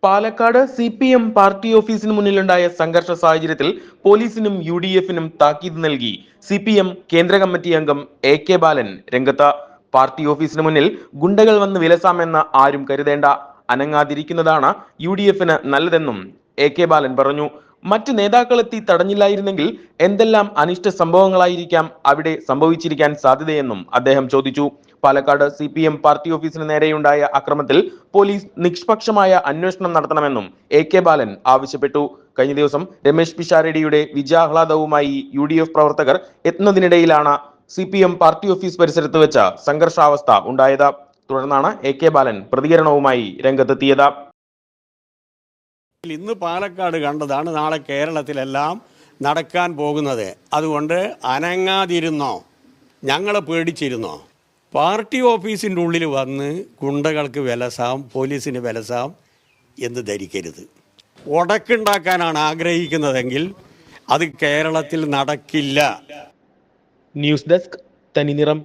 Palakkad CPM party ഓഫീസിന് മുന്നിലുണ്ടായ സംഘർഷ സാഹചര്യത്തിൽ പോലീസിനും UDF-നും താക്കീത് നൽകി CPM കേന്ദ്ര കമ്മിറ്റി അംഗം AK ബാലൻ രംഗത്ത്. പാർട്ടി ഓഫീസിന് മുന്നിൽ ഗുണ്ടകൾ വന്ന് വിലസാമെന്ന് ആരും കരുതേണ്ട, അനങ്ങാതിരിക്കുന്നതാണ് UDF-ന് നല്ലതെന്നും AK ബാലൻ പറഞ്ഞു. മറ്റ് നേതാക്കളെത്തി തടഞ്ഞില്ലായിരുന്നെങ്കിൽ എന്തെല്ലാം അനിഷ്ട സംഭവങ്ങളായിരിക്കാം അവിടെ സംഭവിച്ചിരിക്കാൻ സാധ്യതയെന്നും അദ്ദേഹം ചോദിച്ചു. പാലക്കാട് CPM പാർട്ടി ഓഫീസിന് നേരെയുണ്ടായ അക്രമത്തിൽ പോലീസ് നിഷ്പക്ഷമായ അന്വേഷണം നടത്തണമെന്നും AK ബാലൻ ആവശ്യപ്പെട്ടു. കഴിഞ്ഞ ദിവസം രമേശ് പിഷാരടിയുടെ വിജയാഹ്ലാദവുമായി UDF പ്രവർത്തകർ എത്തുന്നതിനിടയിലാണ് CPM പാർട്ടി ഓഫീസ് പരിസരത്ത് വെച്ച സംഘർഷാവസ്ഥ ഉണ്ടായത്. തുടർന്നാണ് AK ബാലൻ പ്രതികരണവുമായി രംഗത്തെത്തിയത്. ഇന്ന് പാലക്കാട് കണ്ടതാണ് നാളെ കേരളത്തിലെല്ലാം നടക്കാൻ പോകുന്നത്. അതുകൊണ്ട് അനങ്ങാതിരുന്നോ, ഞങ്ങളെ പേടിച്ചിരുന്നോ? പാർട്ടി ഓഫീസിൻ്റെ ഉള്ളിൽ വന്ന് ഗുണ്ടകൾക്ക് വിലസാം, പോലീസിന് വിലസാം എന്ന് ധരിക്കരുത്. ഉടക്കുണ്ടാക്കാനാണ് ആഗ്രഹിക്കുന്നതെങ്കിൽ അത് കേരളത്തിൽ നടക്കില്ല. ന്യൂസ് ഡെസ്ക് തനിനിറം.